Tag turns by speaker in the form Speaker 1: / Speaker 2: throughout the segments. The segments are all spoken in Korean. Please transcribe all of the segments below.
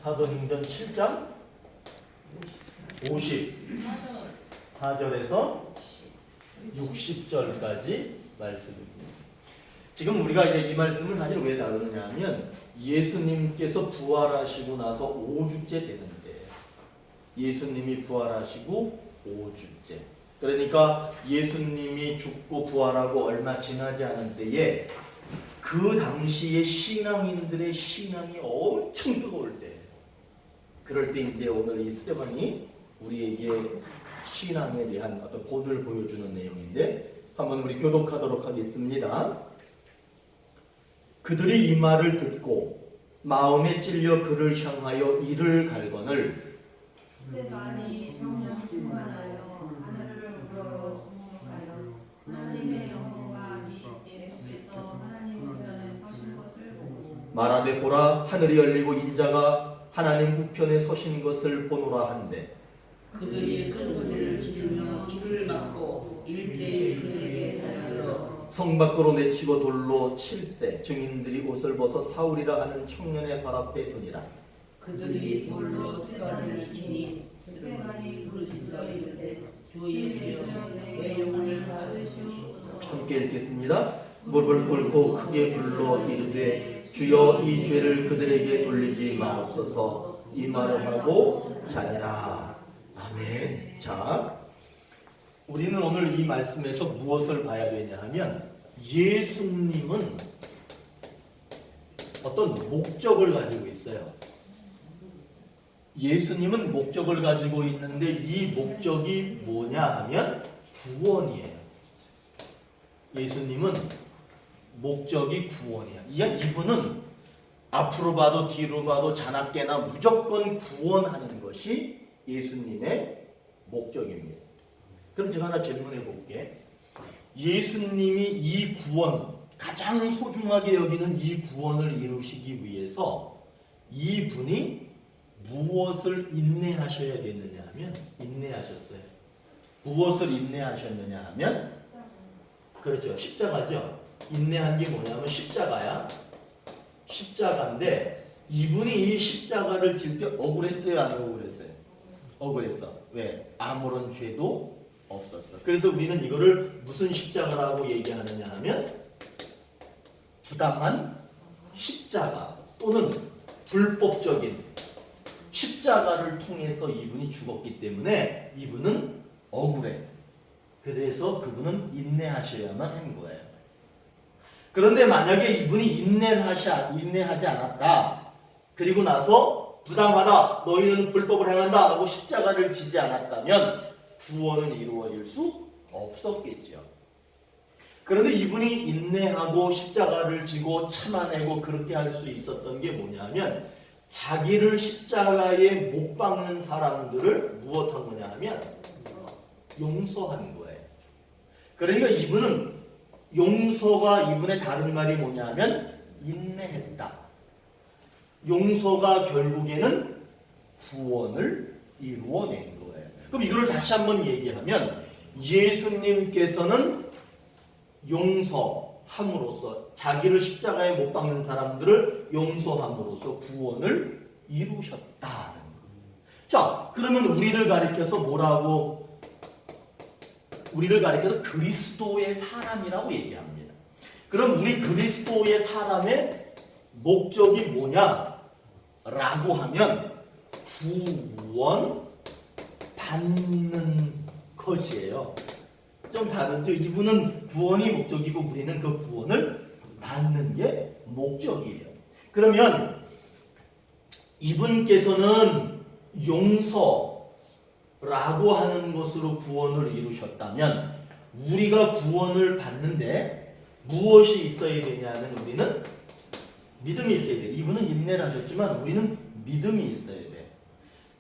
Speaker 1: 사도행전 7장 54절에서 60절까지 말씀입니다. 지금 우리가 이제 이 말씀을 사실 왜 다루느냐 하면 예수님께서 부활하시고 나서 5주째 되는데, 예수님이 부활하시고 5주째, 그러니까 예수님이 죽고 부활하고 얼마 지나지 않은 때에 그 당시에 신앙인들의 신앙이 엄청 뜨거울 때, 그럴 때 이제 오늘 이 스데반이 우리에게 신앙에 대한 어떤 본을 보여주는 내용인데, 한번 우리 교독하도록 하겠습니다. 그들이 이 말을 듣고 마음에 찔려 그를 향하여 이를 갈거늘
Speaker 2: 스데반이 성령 충만하여 하늘을 우러러 주목하여 하나님의 영광과 예수께서 하나님 우편에 서신 것을 보고
Speaker 1: 말하되 보라, 하늘이 열리고 인자가 하나님 우편에 서신 것을 보노라 한데,
Speaker 3: 그들이 큰 소리를 지르며 귀를 막고 일제히 그에게 달려들어
Speaker 1: 성 밖으로 내치고 돌로 칠세, 증인들이 옷을 벗어 사울이라 하는 청년의 발 앞에 두니라.
Speaker 3: 그들이 돌로 스데반을 치니 스데반이 부르짖어 이르되 주의 내 영혼을 받으시옵소서.
Speaker 1: 함께 읽겠습니다. 무릎을 꿇고 크게 불러 이르되 주여 이 죄를 그들에게 돌리지 마옵소서. 이 말을 하고 자니라. 아멘. 자, 우리는 오늘 이 말씀에서 무엇을 봐야 되냐 하면, 예수님은 어떤 목적을 가지고 있어요. 예수님은 목적을 가지고 있는데, 이 목적이 뭐냐 하면 구원이에요. 예수님은 목적이 구원이야. 이분은 앞으로 봐도 뒤로 봐도 자나깨나 무조건 구원하는 것이 예수님의 목적입니다. 그럼 제가 하나 질문해 볼게. 예수님이 이 구원, 가장 소중하게 여기는 이 구원을 이루시기 위해서 이분이 무엇을 인내하셔야겠느냐 하면, 인내하셨어요. 무엇을 인내하셨느냐 하면, 그렇죠, 십자가죠. 인내한 게 뭐냐면 십자가야. 십자가인데, 이분이 이 십자가를 질 때 억울했어요, 안 억울했어요? 억울했어. 왜? 아무런 죄도 없었어. 그래서 우리는 이거를 무슨 십자가라고 얘기하느냐 하면, 부당한 십자가 또는 불법적인 십자가를 통해서 이분이 죽었기 때문에 이분은 억울해. 그래서 그분은 인내하셔야만 하는 거예요. 그런데 만약에 이분이 인내하지 않았다, 그리고 나서 부당하다, 너희는 불법을 행한다 하고 십자가를 지지 않았다면 구원은 이루어질 수 없었겠죠. 그런데 이분이 인내하고 십자가를 지고 참아내고 그렇게 할 수 있었던 게 뭐냐면, 자기를 십자가에 못 박는 사람들을 무엇한 거냐 하면 용서한 거예요. 그러니까 이분은, 용서가 이분의 다른 말이 뭐냐 하면 인내했다. 용서가 결국에는 구원을 이루어낸 거예요. 그럼 이걸 다시 한번 얘기하면, 예수님께서는 용서함으로써, 자기를 십자가에 못 박는 사람들을 용서함으로써 구원을 이루셨다는 거예요. 자, 그러면 우리를 가리켜서 그리스도의 사람이라고 얘기합니다. 그럼 우리 그리스도의 사람의 목적이 뭐냐? 라고 하면 구원 받는 것이에요. 좀 다르죠? 이분은 구원이 목적이고 우리는 그 구원을 받는 게 목적이에요. 그러면 이분께서는 용서라고 하는 것으로 구원을 이루셨다면, 우리가 구원을 받는데 무엇이 있어야 되냐면, 우리는 믿음이 있어야 돼요. 이분은 인내를 하셨지만 우리는 믿음이 있어야 돼요.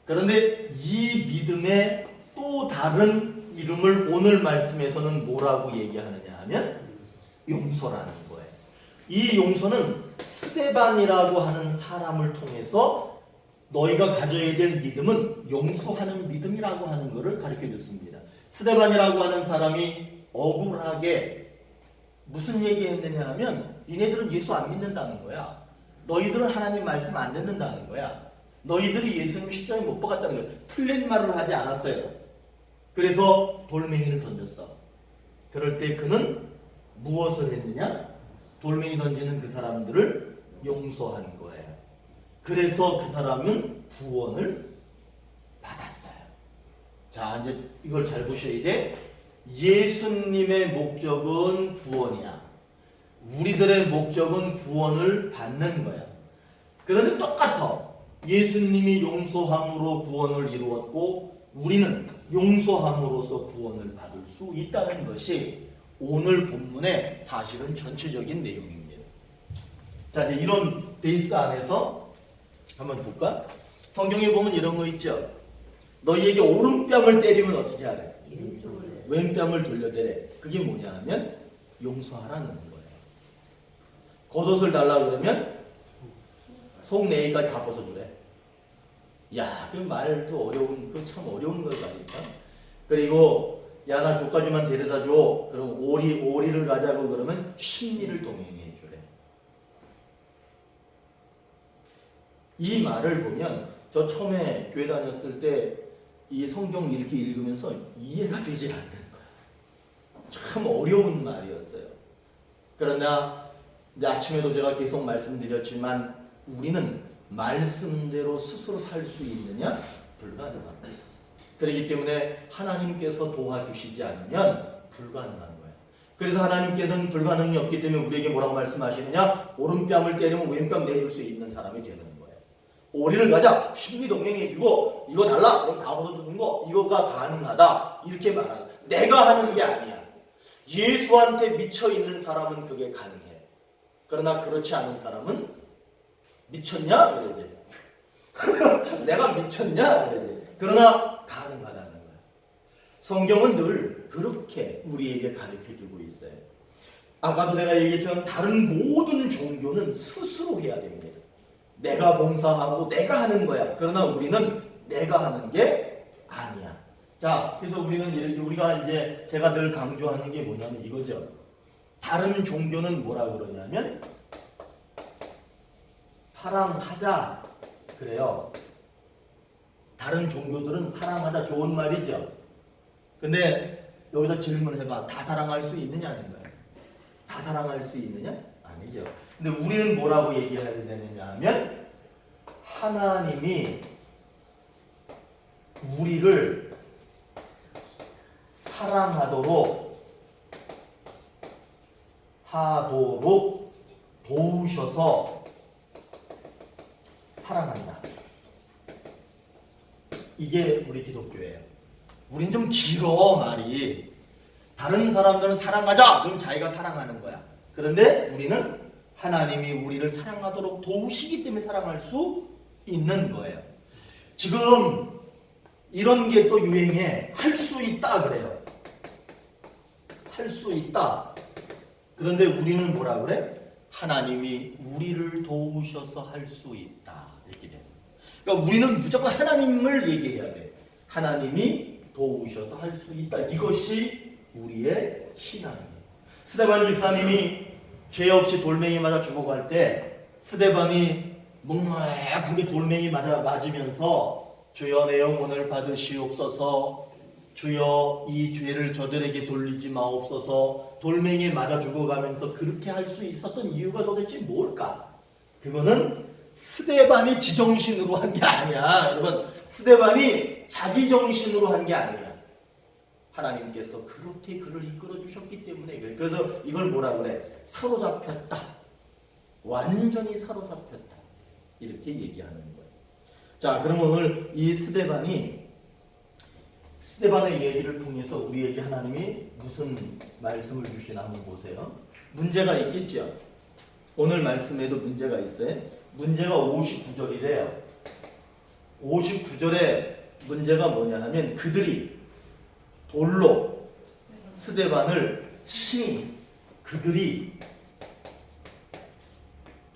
Speaker 1: 그런데 이 믿음의 또 다른 이름을 오늘 말씀에서는 뭐라고 얘기하느냐 하면 용서라는 거예요. 이 용서는 스데반이라고 하는 사람을 통해서 너희가 가져야 될 믿음은 용서하는 믿음이라고 하는 것을 가르쳐 줬습니다. 스데반이라고 하는 사람이 억울하게 무슨 얘기했느냐 하면 니네들은 예수 안 믿는다는 거야. 너희들은 하나님 말씀 안 듣는다는 거야. 너희들이 예수님 십자가에 못 박았다는 거야. 틀린 말을 하지 않았어요. 그래서 돌멩이를 던졌어. 그럴 때 그는 무엇을 했느냐? 돌멩이 던지는 그 사람들을 용서한 거예요. 그래서 그 사람은 구원을 받았어요. 자, 이제 이걸 잘 보셔야 돼. 예수님의 목적은 구원이야. 우리들의 목적은 구원을 받는 거야. 그런데 똑같아. 예수님이 용서함으로 구원을 이루었고 우리는 용서함으로써 구원을 받을 수 있다는 것이 오늘 본문의 사실은 전체적인 내용입니다. 자, 이제 이런 베이스 안에서 한번 볼까? 성경에 보면 이런 거 있죠. 너희에게 오른뺨을 때리면 어떻게 하래? 왼뺨을 돌려대래. 그게 뭐냐 하면 용서하라는 거예요. 겉옷을 달라고 그러면 속 내기까지 다 벗어주래. 야, 그 말도 어려운, 그 참 어려운 거라니까. 그리고 야, 나 조까지만 데려다 줘. 그럼 오리를 가자고 그러면 십리를 동행해 주래. 이 말을 보면 저 처음에 교회 다녔을 때 이 성경 이렇게 읽으면서 이해가 되지 않는 거야. 참 어려운 말이었어요. 그러나 이제 아침에도 제가 계속 말씀드렸지만 우리는 말씀대로 스스로 살 수 있느냐? 불가능합니다. 그렇기 때문에 하나님께서 도와주시지 않으면 불가능한 거예요. 그래서 하나님께는 불가능이 없기 때문에 우리에게 뭐라고 말씀하시느냐? 오른뺨을 때리면 왼뺨 내줄 수 있는 사람이 되는 거예요. 오리를 가자, 십리 동행해주고 이거 달라, 그럼 다 벗어주는 거, 이거가 가능하다 이렇게 말하는. 내가 하는 게 아니야. 예수한테 미쳐있는 사람은 그게 가능해. 그러나 그렇지 않은 사람은 미쳤냐? 그러지. 내가 미쳤냐? 그러지. 그러나 가능하다는 거야. 성경은 늘 그렇게 우리에게 가르쳐주고 있어요. 아까도 내가 얘기했지만 다른 모든 종교는 스스로 해야 됩니다. 내가 봉사하고 내가 하는 거야. 그러나 우리는 내가 하는 게 아니야. 자, 그래서 우리가 이제 제가 늘 강조하는 게 뭐냐면 이거죠. 다른 종교는 뭐라 그러냐면 사랑하자 그래요. 다른 종교들은 사랑하자 좋은 말이죠. 근데 여기다 질문해봐. 다 사랑할 수 있느냐는 거예요. 다 사랑할 수 있느냐? 아니죠. 근데 우리는 뭐라고 얘기해야 되느냐 하면 하나님이 우리를 사랑하도록 도우셔서 사랑한다. 이게 우리 기독교예요. 우린 좀 길어 말이. 다른 사람들은 사랑하자. 그럼 자기가 사랑하는 거야. 그런데 우리는 하나님이 우리를 사랑하도록 도우시기 때문에 사랑할 수 있는 거예요. 지금 이런 게 또 유행해. 할 수 있다 그래요. 할 수 있다. 그런데 우리는 뭐라 그래? 하나님이 우리를 도우셔서 할 수 있다. 이렇게 돼요. 그러니까 우리는 무조건 하나님을 얘기해야 돼. 하나님이 도우셔서 할 수 있다. 이것이 우리의 신앙이에요. 스데반 집사님이 죄 없이 돌멩이 맞아 죽어갈 때 스데반이 묵묵하게 돌멩이 맞으면서 주여 내 영혼을 받으시옵소서, 주여 이 죄를 저들에게 돌리지 마옵소서, 돌멩이에 맞아 죽어가면서 그렇게 할 수 있었던 이유가 도대체 뭘까? 그거는 스데반이 지정신으로 한 게 아니야. 여러분, 스데반이 자기 정신으로 한 게 아니야. 하나님께서 그렇게 그를 이끌어 주셨기 때문에. 그래서 이걸 뭐라 그래? 사로잡혔다. 완전히 사로잡혔다. 이렇게 얘기하는 거예요. 자, 그럼 오늘 이 스데반의 얘기를 통해서 우리에게 하나님이 무슨 말씀을 주시나 한번 보세요. 문제가 있겠죠. 오늘 말씀에도 문제가 있어요. 문제가 59절이래요. 59절에 문제가 뭐냐 하면 그들이 돌로 스데반을 친히, 그들이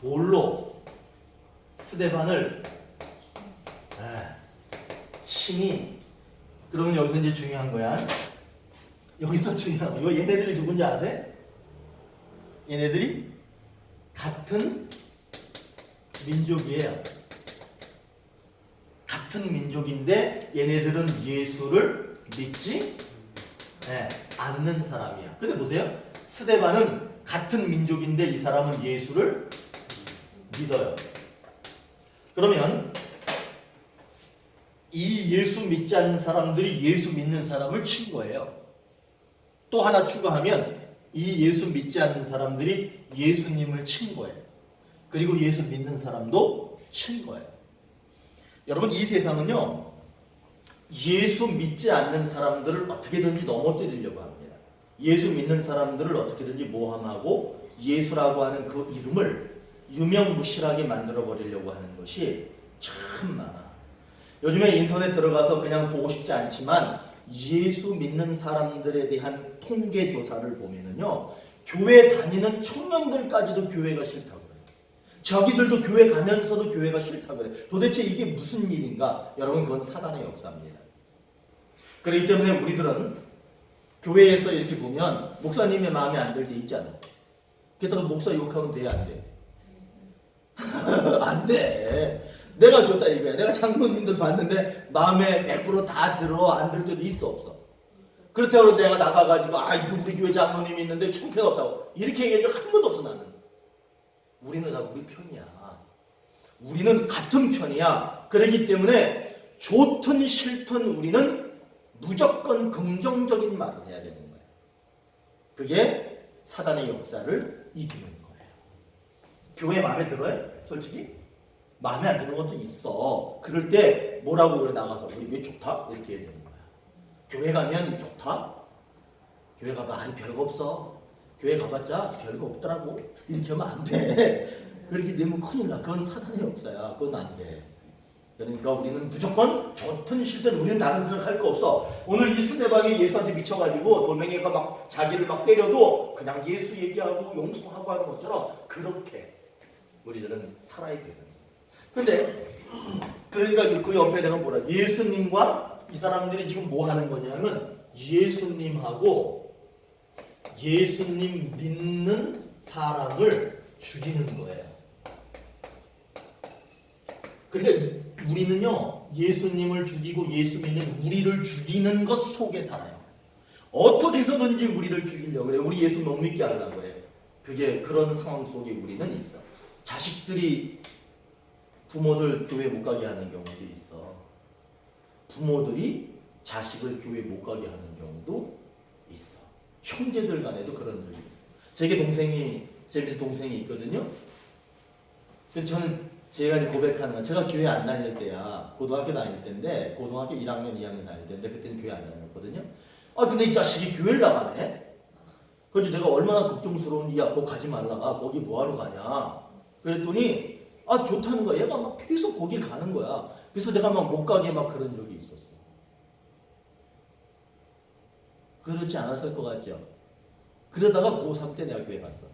Speaker 1: 돌로 스데반을 친히. 그러면 여기서 이제 중요한 거야. 여기서 중요한 거. 이거 얘네들이 누군지 아세요? 얘네들이 같은 민족이에요. 같은 민족인데 얘네들은 예수를 믿지 않는 사람이야. 근데 보세요. 스데반은 같은 민족인데 이 사람은 예수를 믿어요. 그러면 이 예수 믿지 않는 사람들이 예수 믿는 사람을 친 거예요. 또 하나 추가하면 이 예수 믿지 않는 사람들이 예수님을 친 거예요. 그리고 예수 믿는 사람도 친 거예요. 여러분, 이 세상은요, 예수 믿지 않는 사람들을 어떻게든지 넘어뜨리려고 합니다. 예수 믿는 사람들을 어떻게든지 모함하고 예수라고 하는 그 이름을 유명무실하게 만들어버리려고 하는 것이 참 많아. 요즘에 인터넷 들어가서 그냥 보고 싶지 않지만 예수 믿는 사람들에 대한 통계 조사를 보면은요, 교회 다니는 청년들까지도 교회가 싫다고 그래요. 자기들도 교회 가면서도 교회가 싫다고 그래요. 도대체 이게 무슨 일인가? 여러분, 그건 사단의 역사입니다. 그렇기 때문에 우리들은 교회에서 이렇게 보면 목사님의 마음에 안 들 때 있잖아. 게다가 목사 욕하면 돼, 안 돼? 안 돼. 내가 좋다 이거야. 내가 장로님들 봤는데 마음에 100% 다 들어. 안 들 때도 있어, 없어? 그렇다고 내가 나가가지고 우리 교회 장로님이 있는데 형편없다고 이렇게 얘기한 적 한 번도 없어. 나는. 우리는 다 우리 편이야. 우리는 같은 편이야. 그렇기 때문에 좋든 싫든 우리는 무조건 긍정적인 말을 해야 되는 거야. 그게 사단의 역사를 이기는 거예요. 교회 마음에 들어요? 솔직히? 마음에 안 드는 것도 있어. 그럴 때 뭐라고 그래? 나가서 우리 왜 좋다? 이렇게 해야 되는 거야. 교회 가면 좋다? 교회 가면 별거 없어. 교회 가봤자 별거 없더라고. 이렇게 하면 안 돼. 그렇게 되면 큰일 나. 그건 사단의 역사야. 그건 안 돼. 그러니까 우리는 무조건 좋든 싫든 우리는 다른 생각할 거 없어. 오늘 이 스데반이 예수한테 미쳐가지고 돌멩이가 막 자기를 막 때려도 그냥 예수 얘기하고 용서하고 하는 것처럼 그렇게 우리들은 살아야 되는 거야. 근데 그러니까 그 옆에 내가 뭐라, 예수님과 이 사람들이 지금 뭐 하는 거냐면 예수님하고 예수님 믿는 사람을 죽이는 거예요. 그러니까 우리는요, 예수님을 죽이고 예수 믿는 우리를 죽이는 것 속에 살아요. 어떻게 해서든지 우리를 죽이려고 그래. 우리 예수 못 믿게 하려고 그래. 그게 그런 상황 속에 우리는 있어. 자식들이 부모들 교회 못 가게 하는 경우도 있어. 부모들이 자식을 교회 못 가게 하는 경우도 있어. 형제들 간에도 그런 적이 있어. 제 밑에 동생이 있거든요. 그래서 저는 제가 고백하는 건, 제가 교회 안 다닐 때야. 고등학교 다닐 때인데, 고등학교 1학년, 2학년 다닐 때인데, 그때는 교회 안 다녔거든요. 근데 이 자식이 교회를 나가네? 그래서 내가 얼마나 걱정스러운지, 야, 거기 가지 말라가, 거기 뭐하러 가냐? 그랬더니, 좋다는 거야. 얘가 막 계속 거길 가는 거야. 그래서 내가 막 못 가게 막 그런 적이 있었어. 그렇지 않았을 것 같죠? 그러다가 고3 때 내가 교회 갔어.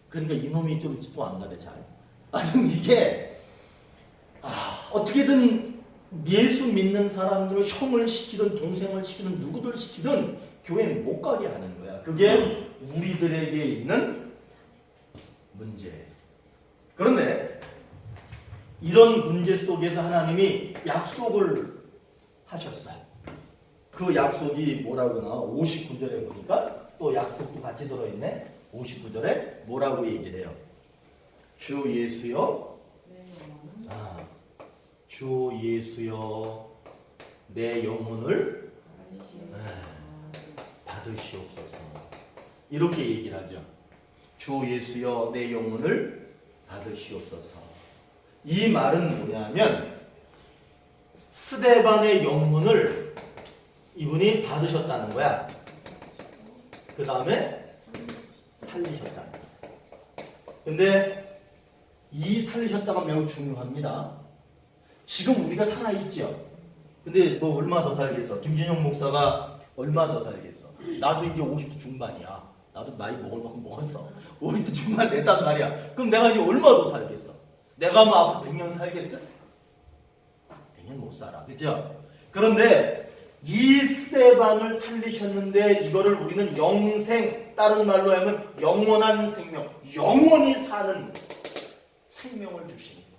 Speaker 1: 그러니까 이놈이 좀 안 가네, 잘. 이게 어떻게든 예수 믿는 사람들을 형을 시키든 동생을 시키든 누구들 시키든 교회에 못 가게 하는 거야. 그게 우리들에게 있는 문제예요. 그런데 이런 문제 속에서 하나님이 약속을 하셨어요. 그 약속이 뭐라고 나와? 59절에 보니까 또 약속도 같이 들어있네. 59절에 뭐라고 얘기를 해요? 주 예수여, 주 예수여, 내 영혼을 받으시옵소서. 이렇게 얘기를 하죠. 주 예수여, 내 영혼을 받으시옵소서. 이 말은 뭐냐면 스데반의 영혼을 이분이 받으셨다는 거야. 그 다음에 살리셨다는 거야. 근데 이 살리셨다가 매우 중요합니다. 지금 우리가 살아있죠. 근데 뭐 얼마 더 살겠어? 김진영 목사가 얼마 더 살겠어? 나도 이제 50대 중반이야. 나도 나이 먹을 만큼 먹었어. 50대 중반 됐단 말이야. 그럼 내가 이제 얼마 더 살겠어? 내가 뭐 앞으로 100년 살겠어? 100년 못 살아. 그죠? 그런데 이 스데반을 살리셨는데 이거를 우리는 영생, 다른 말로 하면 영원한 생명, 영원히 사는 생명을 주시는 거예요.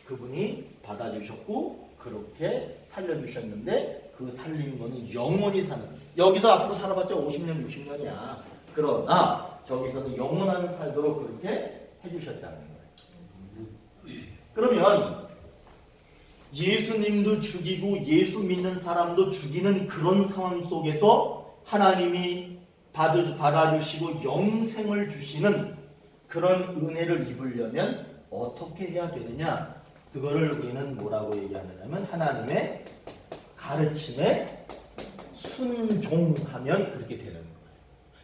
Speaker 1: 그분이 받아주셨고 그렇게 살려주셨는데 그 살린 거는 영원히 사는, 여기서 앞으로 살아봤자 50년, 60년이야. 그러나 저기서는 영원한 살도록 그렇게 해주셨다는 거예요. 그러면 예수님도 죽이고 예수 믿는 사람도 죽이는 그런 상황 속에서 하나님이 받아주시고 영생을 주시는 그런 은혜를 입으려면 어떻게 해야 되느냐? 그거를 우리는 뭐라고 얘기하느냐면 하나님의 가르침에 순종하면 그렇게 되는 거예요.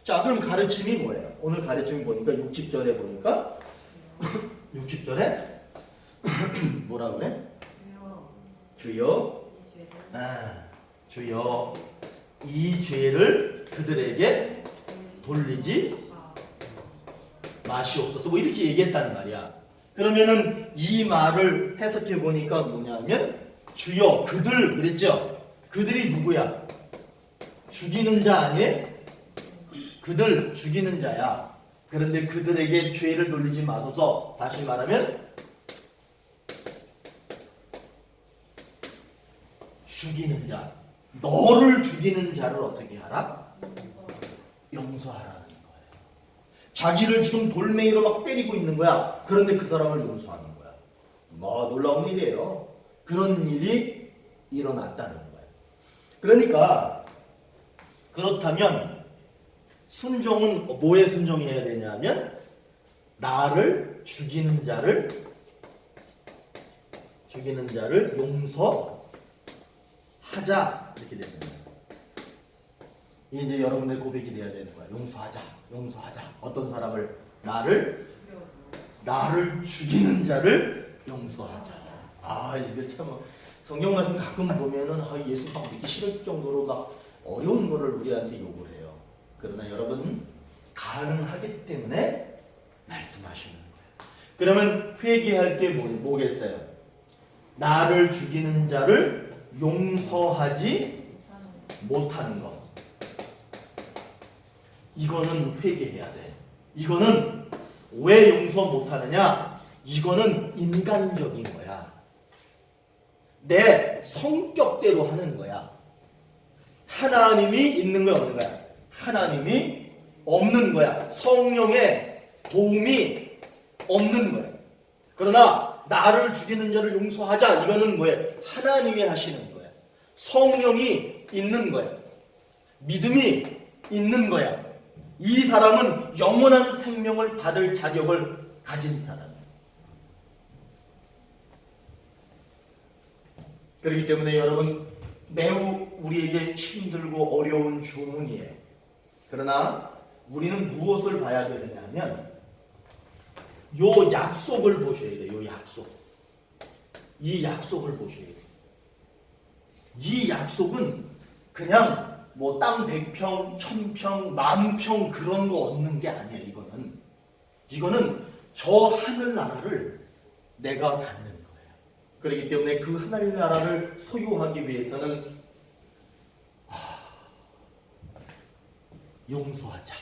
Speaker 1: 자, 그럼 가르침이 뭐예요? 오늘 가르침이 보니까 60절에 보니까 60절에 뭐라 그래? 주여, 주여 이 죄를 그들에게 돌리지 마시옵소서, 뭐 이렇게 얘기했단 말이야. 그러면은 이 말을 해석해 보니까 뭐냐면 주여, 그들 그랬죠? 그들이 누구야? 죽이는 자 아니에요? 그들 죽이는 자야. 그런데 그들에게 죄를 돌리지 마소서. 다시 말하면 죽이는 자, 너를 죽이는 자를 어떻게 하라? 용서하라는 거예요. 자기를 지금 돌멩이로 막 때리고 있는 거야. 그런데 그 사람을 용서하는 거야. 뭐 놀라운 일이에요. 그런 일이 일어났다는 거예요. 그러니까 그렇다면 순종은 뭐에 순종해야 되냐면 나를 죽이는 자를 용서하자, 이렇게 되는 거예요. 이게 이제 여러분의 고백이 돼야 되는 거야. 용서하자. 어떤 사람을? 나를 죽이는 자를 용서하자. 아, 이게 참 성경 말씀 가끔 보면은 예수 막 믿기 싫을 정도로 막 어려운 거를 우리한테 요구를 해요. 그러나 여러분 가능하기 때문에 말씀하시는 거예요. 그러면 회개할 때 뭐겠어요? 나를 죽이는 자를 용서하지 못하는 것. 이거는 회개해야 돼. 이거는 왜 용서 못하느냐? 이거는 인간적인 거야. 내 성격대로 하는 거야. 하나님이 있는 거야, 없는 거야? 하나님이 없는 거야. 성령의 도움이 없는 거야. 그러나 나를 죽이는 자를 용서하자, 이거는 뭐예요? 하나님이 하시는 거야. 성령이 있는 거야. 믿음이 있는 거야. 이 사람은 영원한 생명을 받을 자격을 가진 사람이에요. 그렇기 때문에 여러분 매우 우리에게 힘들고 어려운 주문이에요. 그러나 우리는 무엇을 봐야 되느냐면 요 약속을 보셔야 돼요. 요 약속. 이 약속을 보셔야 돼요. 이 약속은 그냥 뭐 땅 100평, 1000평, 10,000평 그런 거 얻는 게 아니야. 이거는 저 하늘나라를 내가 갖는 거예요. 그렇기 때문에 그 하늘나라를 소유하기 위해서는 용서하자.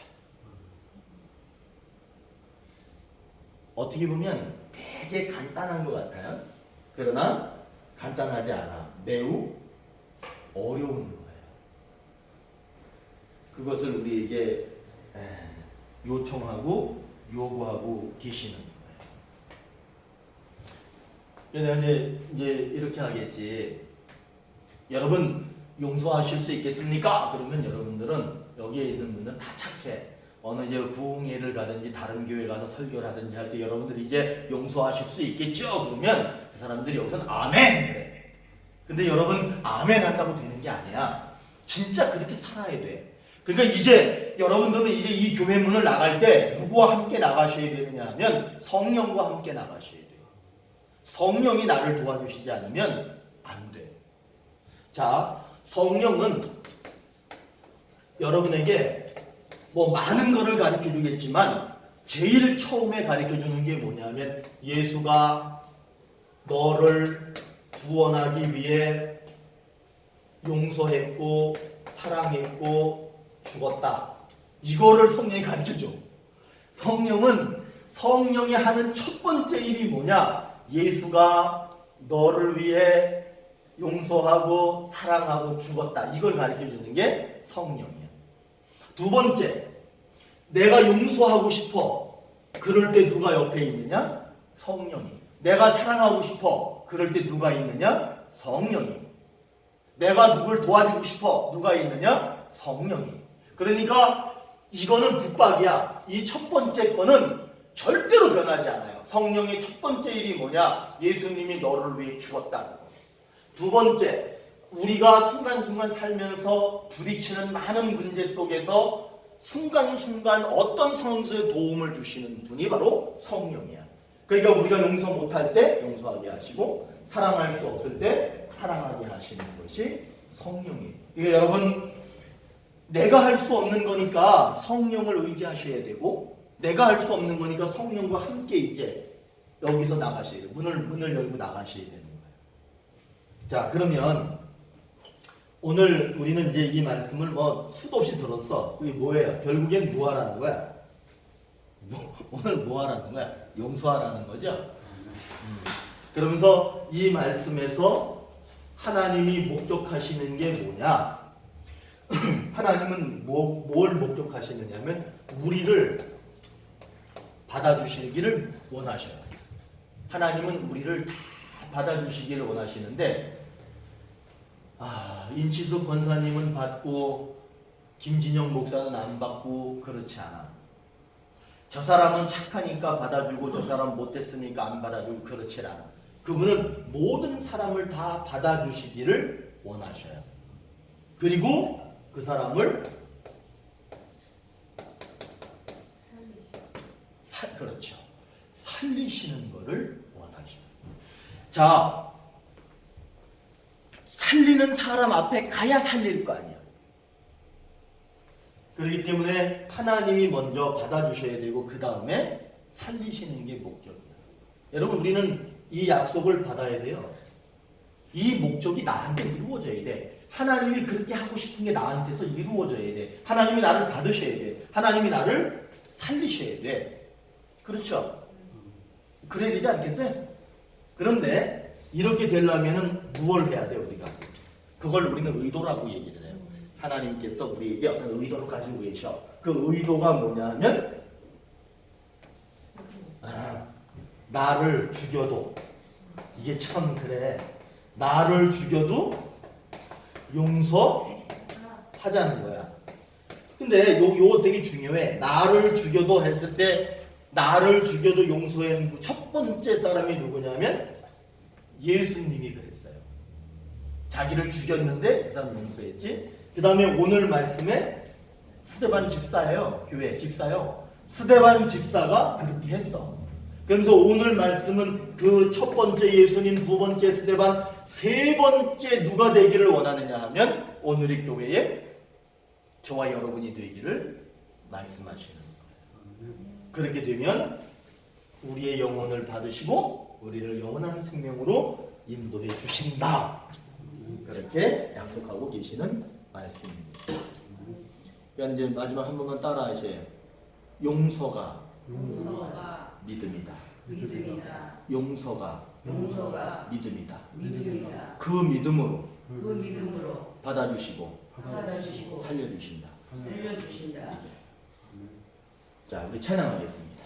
Speaker 1: 어떻게 보면 되게 간단한 것 같아요. 그러나 간단하지 않아. 매우 어려운 거예요. 그것을 우리에게 요청하고 요구하고 계시는 거예요. 그런데 이제 이렇게 하겠지. 여러분 용서하실 수 있겠습니까? 그러면 여러분들은 여기에 있는 분들은 다 착해. 어느 이제 부흥회를 가든지 다른 교회 가서 설교를 하든지 할 때 여러분들이 이제 용서하실 수 있겠죠? 그러면 그 사람들이 여기서는 아멘 그래. 근데 여러분 아멘 한다고 되는 게 아니야. 진짜 그렇게 살아야 돼. 그러니까 이제 여러분들은 이제 이 교회 문을 나갈 때 누구와 함께 나가셔야 되느냐 하면 성령과 함께 나가셔야 돼요. 성령이 나를 도와주시지 않으면 안 돼. 자, 성령은 여러분에게 뭐 많은 것을 가르쳐 주겠지만 제일 처음에 가르쳐 주는 게 뭐냐면 예수가 너를 구원하기 위해 용서했고 사랑했고 죽었다. 이거를 성령이 가르쳐줘. 성령이 하는 첫 번째 일이 뭐냐? 예수가 너를 위해 용서하고 사랑하고 죽었다. 이걸 가르쳐주는 게 성령이야. 두 번째, 내가 용서하고 싶어. 그럴 때 누가 옆에 있느냐? 성령이. 내가 사랑하고 싶어. 그럴 때 누가 있느냐? 성령이. 내가 누굴 도와주고 싶어. 누가 있느냐? 성령이. 그러니까 이거는 북박이야. 이 첫 번째 거는 절대로 변하지 않아요. 성령의 첫 번째 일이 뭐냐? 예수님이 너를 위해 죽었다는 거. 두 번째, 우리가 순간순간 살면서 부딪히는 많은 문제 속에서 순간순간 어떤 상황에서 도움을 주시는 분이 바로 성령이야. 그러니까 우리가 용서 못할 때 용서하게 하시고 사랑할 수 없을 때 사랑하게 하시는 것이 성령이에요. 그러니까 여러분, 내가 할 수 없는 거니까 성령을 의지하셔야 되고, 내가 할 수 없는 거니까 성령과 함께 이제 여기서 나가셔야 돼요. 문을 열고 나가셔야 되는 거예요. 자, 그러면 오늘 우리는 이제 이 말씀을 뭐 수도 없이 들었어. 이게 뭐예요? 결국엔 뭐 하라는 거야? 오늘 뭐 하라는 거야? 용서하라는 거죠? 그러면서 이 말씀에서 하나님이 목적하시는 게 뭐냐? 하나님은 뭘 목적하시느냐면 우리를 받아주시기를 원하셔요. 하나님은 우리를 다 받아주시기를 원하시는데, 인치수 권사님은 받고 김진영 목사는 안 받고 그렇지 않아. 저 사람은 착하니까 받아주고 저 사람 못됐으니까 안 받아주고 그렇지 않아. 그분은 모든 사람을 다 받아주시기를 원하셔요. 그리고 그 사람을 그렇죠. 살리시는 것을 원하셔요. 자, 살리는 사람 앞에 가야 살릴 거 아니야. 그렇기 때문에 하나님이 먼저 받아주셔야 되고 그 다음에 살리시는 게 목적이야. 여러분, 우리는 이 약속을 받아야 돼요. 이 목적이 나한테 이루어져야 돼. 하나님이 그렇게 하고 싶은 게 나한테서 이루어져야 돼. 하나님이 나를 받으셔야 돼. 하나님이 나를 살리셔야 돼. 그렇죠? 그래야 되지 않겠어요? 그런데 이렇게 되려면은 무엇을 해야 돼, 우리가? 그걸 우리는 의도라고 얘기를 해요. 하나님께서 우리에게 어떤 의도를 가지고 계셔. 그 의도가 뭐냐 하면 나를 죽여도, 이게 참 그래, 나를 죽여도 용서하자는 거야. 근데 요거 되게 중요해. 나를 죽여도 했을 때, 나를 죽여도 용서한 첫 번째 사람이 누구냐면 예수님이 그랬어요. 자기를 죽였는데 그 사람 용서했지. 그 다음에 오늘 말씀에 스데반 집사예요. 교회 집사요. 스데반 집사가 그렇게 했어. 그래서 오늘 말씀은 그 첫 번째 예수님, 두 번째 스데반, 세 번째 누가 되기를 원하느냐 하면 오늘의 교회에 저와 여러분이 되기를 말씀하시는 거예요. 그렇게 되면 우리의 영혼을 받으시고 우리를 영원한 생명으로 인도해 주신다. 그렇게 약속하고 계시는 말씀입니다. 그러니까 이제 마지막 한 번만 따라 하세요. 용서가 믿음이다. 용서가 믿음이다. 그 믿음으로 받아주시고 살려주신다. 자, 우리 찬양하겠습니다.